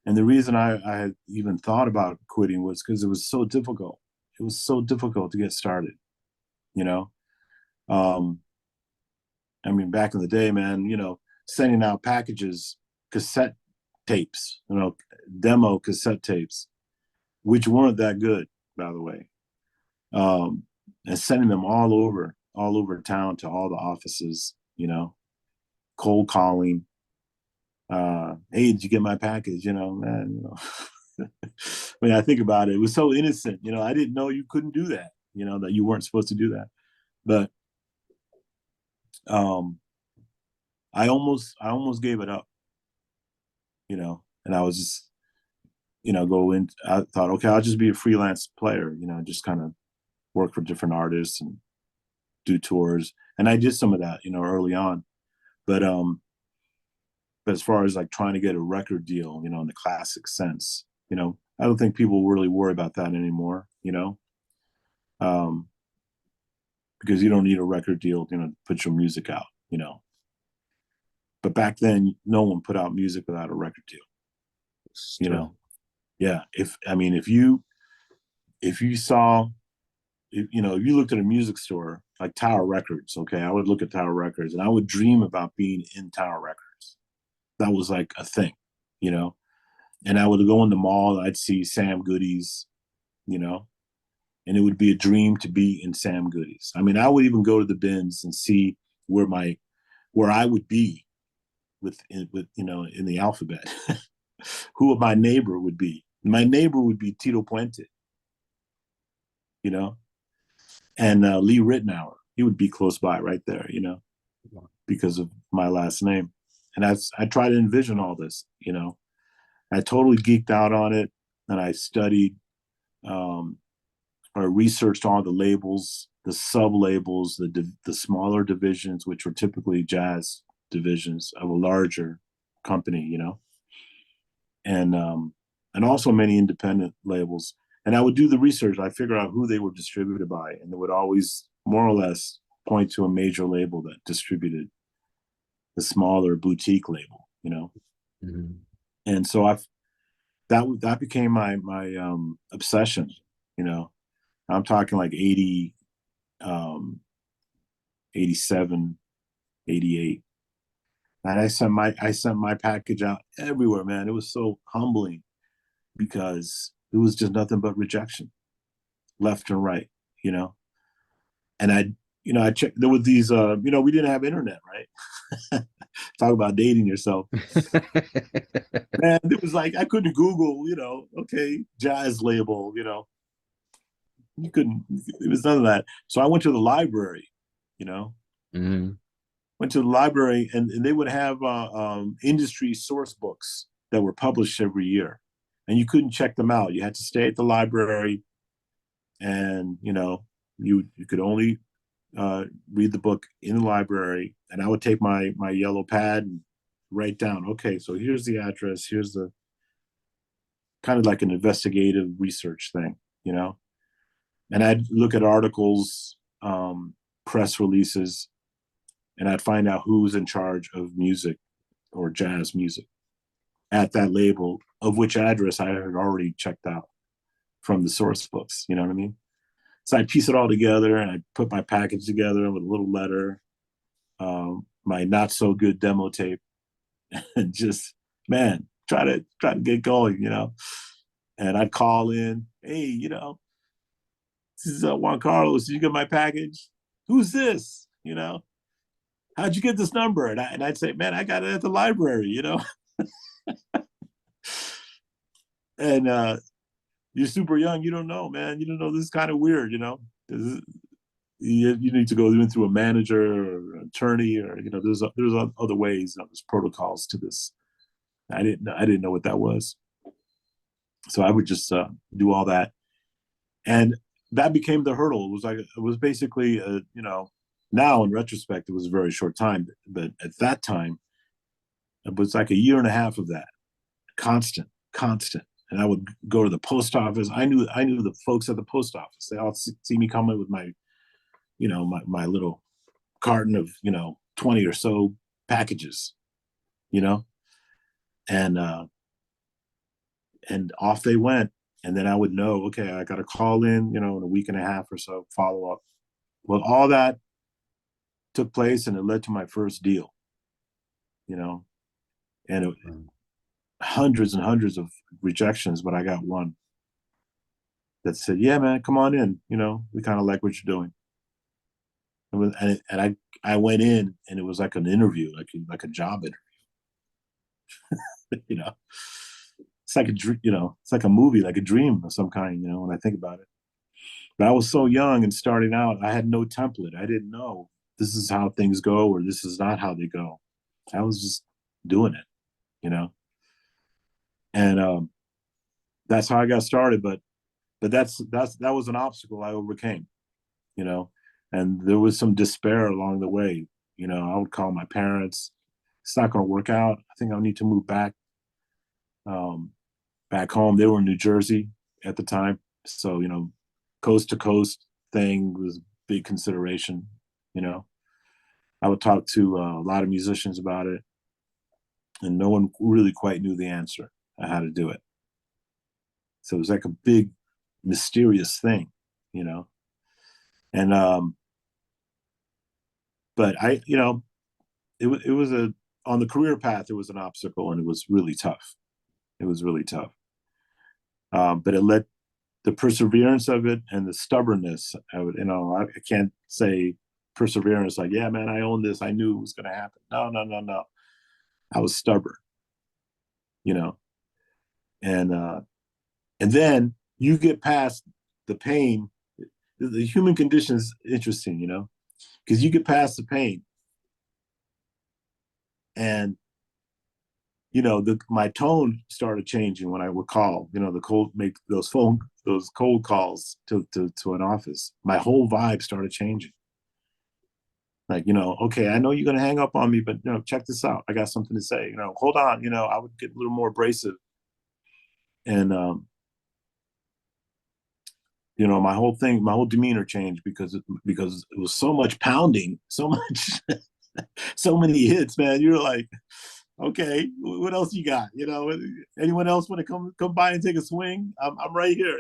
Speaker 1: And the reason I had even thought about quitting was because it was so difficult. It was so difficult to get started, you know. Um, I mean, back in the day, man, sending out packages, cassette tapes, demo cassette tapes, which weren't that good, by the way, and sending them all over town to all the offices, cold calling. Hey, did you get my package? Man, when I think about it, it was so innocent. I didn't know you couldn't do that. That you weren't supposed to do that. But I almost gave it up. And I was just, I thought, okay, I'll just be a freelance player. Just kind of work for different artists and do tours. And I did some of that, early on. But as far as like trying to get a record deal, in the classic sense, I don't think people really worry about that anymore, because you don't need a record deal, to put your music out, But back then, no one put out music without a record deal, Yeah. If you saw, if you looked at a music store like Tower Records, okay, I would look at Tower Records and I would dream about being in Tower Records. that was like a thing, you know. And I would go in the mall, I'd see Sam Goody's, you know, and it would be a dream to be in Sam Goody's. I mean, I would even go to the bins and see where I would be with in the alphabet, who my neighbor would be. My neighbor would be Tito Puente, you know, and Lee Ritenour. He would be close by right there, you know, because of my last name. And I try to envision all this, you know. I totally geeked out on it, and I studied or researched all the labels, the sub labels, the smaller divisions, which were typically jazz divisions of a larger company, you know, and also many independent labels. And I would do the research. I figure out who they were distributed by, and they would always more or less point to a major label that distributed the smaller boutique label, you know.
Speaker 3: Mm-hmm.
Speaker 1: And so that became my obsession, you know. I'm talking like 80, 87, 88. And I sent my package out everywhere, man. It was so humbling because it was just nothing but rejection, left and right, you know. And I checked. There were these, we didn't have internet, right? Talk about dating yourself, man. It was like I couldn't Google, you know. Okay, jazz label, you know. You couldn't. It was none of that. So I went to the library, you know.
Speaker 3: Mm-hmm.
Speaker 1: Went to the library, and they would have industry source books that were published every year, and you couldn't check them out. You had to stay at the library, and you know you could only read the book in the library. And I would take my yellow pad and write down, okay, so here's the address, here's the kind of like an investigative research thing, you know. And I'd look at articles, press releases, and I'd find out who's in charge of music or jazz music at that label, of which address I had already checked out from the source books. You know what I mean? So I piece it all together, and I put my package together with a little letter, my not so good demo tape, and just, man, try to get going, you know. And I'd call in, hey, you know, this is Juan Carlos. Did you get my package? Who's this? You know, how'd you get this number? And I'd say, man, I got it at the library, you know. And you're super young. You don't know, man. You don't know. This is kind of weird, you know. You need to go in through a manager or an attorney, or you know, there's other ways. You know, there's protocols to this. I didn't know what that was. So I would just do all that, and that became the hurdle. It was basically you know, now in retrospect it was a very short time, but at that time it was like a year and a half of that constant. And I would go to the post office. I knew the folks at the post office. They all see me coming with my, you know, my little carton of, you know, 20 or so packages, you know, and off they went. And then I would know, okay, I got to call in, you know, in a week and a half or so, follow up. Well, all that took place, and it led to my first deal, you know, and hundreds and hundreds of rejections, but I got one that said, yeah, man, come on in. You know, we kind of like what you're doing. And I went in, and it was like an interview, like a job interview. You know, it's like it's like a movie, like a dream of some kind, you know, when I think about it. But I was so young and starting out, I had no template. I didn't know this is how things go, or this is not how they go. I was just doing it, you know. And that's how I got started. But that was an obstacle I overcame, you know. And there was some despair along the way. You know, I would call my parents. It's not going to work out. I think I'll need to move back back home. They were in New Jersey at the time, so you know, coast to coast thing was a big consideration. You know, I would talk to a lot of musicians about it, and no one really quite knew the answer on how to do it. So it was like a big, mysterious thing, you know. And but I, you know, it was on the career path, it was an obstacle, and it was really tough. It was really tough. But it led the perseverance of it and the stubbornness. I can't say perseverance like, yeah, man, I own this. I knew it was going to happen. No. I was stubborn, and then you get past the pain. The human condition is interesting, because you get past the pain, and my tone started changing when I would call, make those cold calls to an office. My whole vibe started changing. Like, okay, I know you're going to hang up on me, but check this out. I got something to say, hold on. I would get a little more abrasive. And, my whole demeanor changed because it was so much pounding, so much, so many hits, man. You're like, okay, what else you got? Anyone else want to come by and take a swing? I'm right here,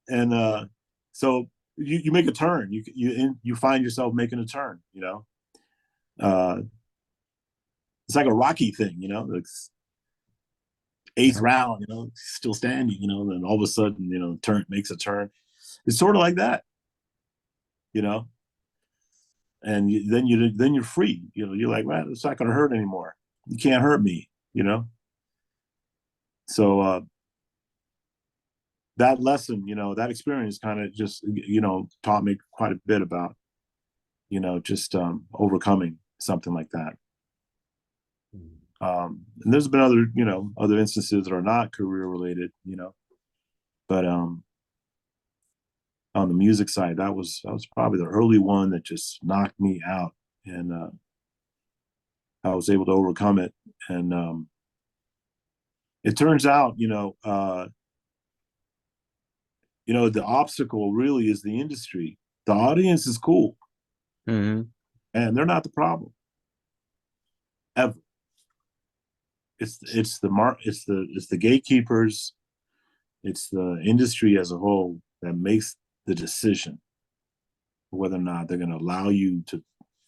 Speaker 1: And so you make a turn. You find yourself making a turn. It's like a Rocky thing, It's eighth round, still standing, then all of a sudden, makes a turn. It's sort of like that, and then you're free. You're like, man, it's not going to hurt anymore. You can't hurt me, So that lesson, that experience kind of just, taught me quite a bit about, just overcoming something like that. And there's been other instances that are not career related, but on the music side, that was probably the early one that just knocked me out, and I was able to overcome it. And it turns out, the obstacle really is the industry. The audience is cool,
Speaker 3: Mm-hmm.
Speaker 1: and they're not the problem ever. It's the gatekeepers, it's the industry as a whole that makes the decision whether or not they're going to allow you to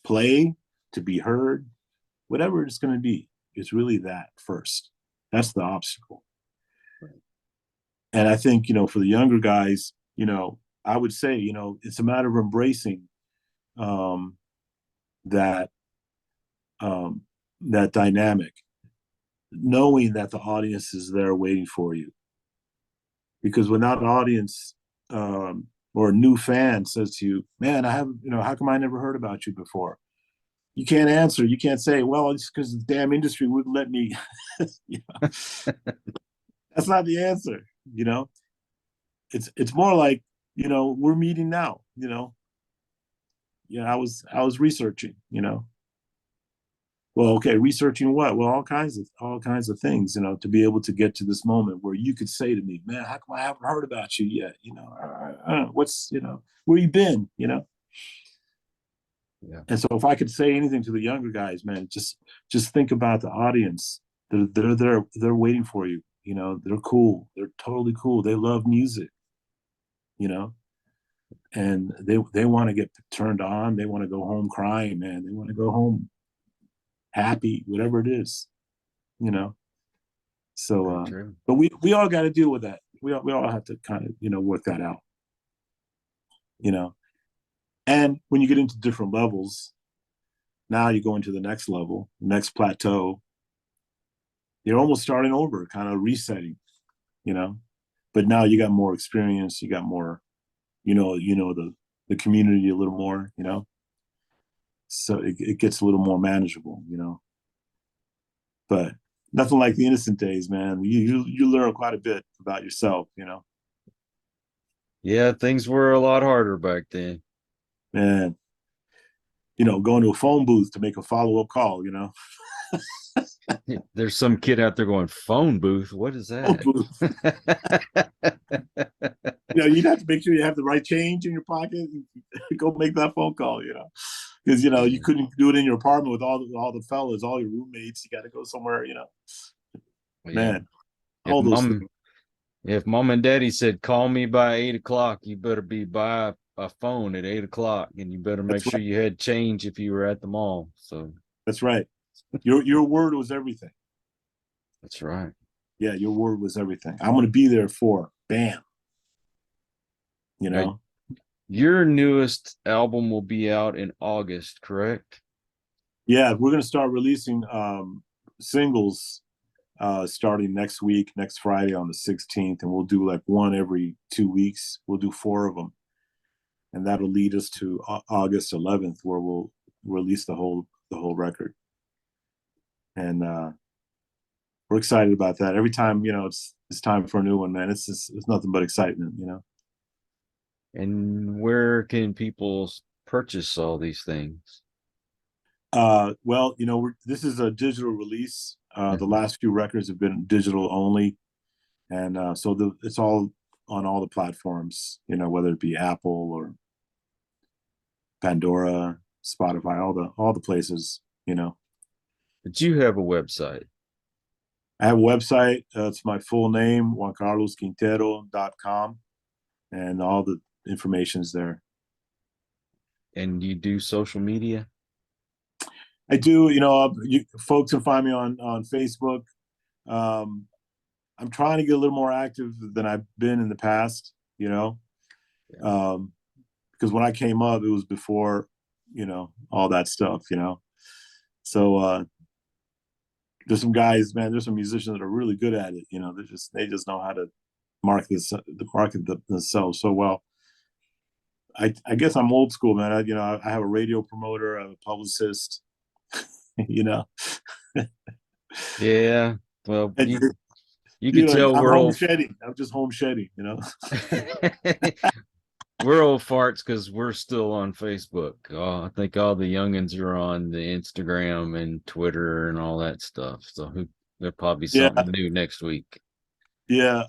Speaker 1: play, to be heard, whatever it's going to be. It's really that first. That's the obstacle. Right. And I think, for the younger guys, I would say, it's a matter of embracing that dynamic, knowing that the audience is there waiting for you. Because when that audience or a new fan says to you, man, I have, how come I never heard about you before? You can't answer. You can't say, well, it's because the damn industry wouldn't let me. That's not the answer. It's more like, we're meeting now. I was researching. Well, okay, researching what? Well, all kinds of things. To be able to get to this moment where you could say to me, man, how come I haven't heard about you yet? What's where you been? Yeah. And so if I could say anything to the younger guys, man, just think about the audience. They're waiting for you. They're cool. They're totally cool. They love music. And they want to get turned on. They want to go home crying, man. They want to go home happy, whatever it is. So, but we all got to deal with that. We all have to kind of work that out. And when you get into different levels, now you go into the next level, next plateau. You're almost starting over, kind of resetting, But now you got more experience. You got more, the community a little more, So it gets a little more manageable, But nothing like the innocent days, man. You learn quite a bit about yourself,
Speaker 3: Yeah, things were a lot harder back then.
Speaker 1: Man, going to a phone booth to make a follow-up call,
Speaker 3: There's some kid out there going, phone booth. What is that?
Speaker 1: You'd have to make sure you have the right change in your pocket and go make that phone call, because you couldn't do it in your apartment with all the fellas, all your roommates. You got to go somewhere, Man, all those things.
Speaker 3: If mom and daddy said call me by 8 o'clock, you better be by a phone at 8 o'clock, and you better make sure you had change if you were at the mall. So
Speaker 1: that's right. Your word was everything.
Speaker 3: That's right.
Speaker 1: Yeah, your word was everything. I'm going to be there for bam. You
Speaker 3: Now,
Speaker 1: know.
Speaker 3: your newest album will be out in August, correct?
Speaker 1: Yeah, we're going to start releasing singles starting next week, next Friday on the 16th, and we'll do like one every 2 weeks. We'll do 4 of them, and that'll lead us to August 11th, where we'll release the whole record. And we're excited about that. Every time, it's time for a new one, man. It's nothing but excitement.
Speaker 3: And where can people purchase all these things?
Speaker 1: Well, this is a digital release. The
Speaker 3: Mhm.
Speaker 1: last few records have been digital only, and so it's all on all the platforms. Whether it be Apple or Pandora, Spotify, all the places.
Speaker 3: But you have a website.
Speaker 1: I have a website. It's my full name, juancarlosquintero.com, and all the information's there.
Speaker 3: And you do social media?
Speaker 1: I do. Folks can find me on Facebook. I'm trying to get a little more active than I've been in the past. Because when I came up, it was before, all that stuff. So there's some guys, man. There's some musicians that are really good at it. They just know how to market themselves so well. I guess I'm old school, man. I have a radio promoter, I have a publicist.
Speaker 3: Yeah. Well,
Speaker 1: And,
Speaker 3: you can tell
Speaker 1: I'm
Speaker 3: we're
Speaker 1: home
Speaker 3: old.
Speaker 1: shedding. I'm just home shedding.
Speaker 3: We're old farts because we're still on Facebook. I think all the youngins are on the Instagram and Twitter and all that stuff. So there'll probably be
Speaker 1: Yeah,
Speaker 3: something new next week.
Speaker 1: yeah.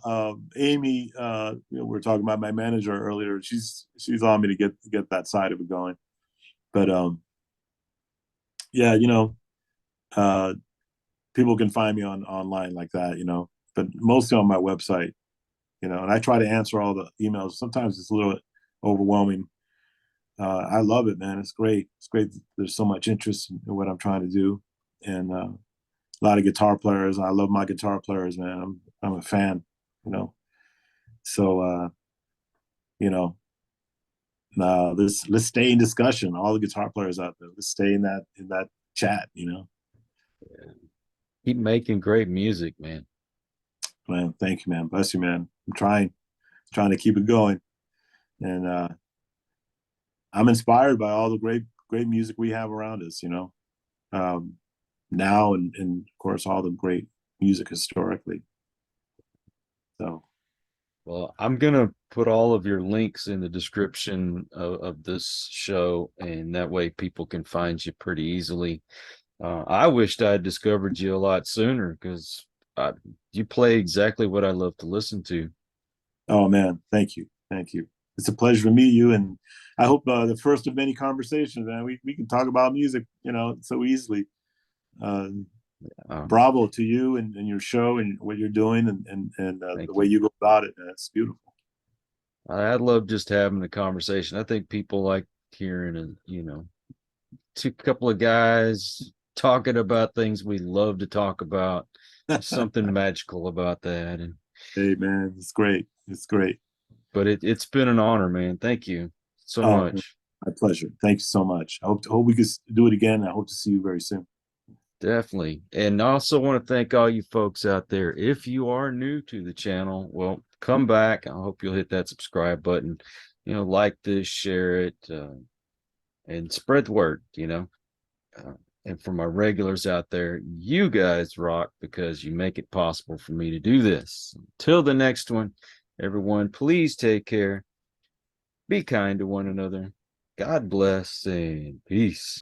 Speaker 1: Amy, we were talking about my manager earlier. She's on me to get that side of it going. But yeah, uh, people can find me online like that, but mostly on my website, and I try to answer all the emails. Sometimes it's a little overwhelming. I love it, man. It's great. It's great. There's so much interest in what I'm trying to do, and a lot of guitar players. I love my guitar players, man. I'm a fan, So, let's stay in discussion. All the guitar players out there, let's stay in that chat.
Speaker 3: Keep making great music, man.
Speaker 1: Man, thank you, man. Bless you, man. I'm trying to keep it going, and I'm inspired by all the great music we have around us. Now and of course all the great music historically. So.
Speaker 3: Well, I'm gonna put all of your links in the description of this show, and that way people can find you pretty easily. I wished I had discovered you a lot sooner because you play exactly what I love to listen to.
Speaker 1: Oh man, thank you. It's a pleasure to meet you, and I hope the first of many conversations, man. We can talk about music, so easily. Bravo to you and your show and what you're doing and the way you go about it. Man, it's beautiful.
Speaker 3: I love just having the conversation. I think people like hearing, a couple of guys talking about things we love to talk about. There's something magical about that. And
Speaker 1: hey, man, it's great. It's great.
Speaker 3: But it's been an honor, man. Thank you so much.
Speaker 1: My pleasure. Thank you so much. I hope we can do it again. I hope to see you very soon.
Speaker 3: Definitely. And I also want to thank all you folks out there. If you are new to the channel, well, come back. I hope you'll hit that subscribe button, like this, share it, and spread the word, and for my regulars out there, you guys rock because you make it possible for me to do this. Until the next one, everyone, please take care. Be kind to one another. God bless and peace.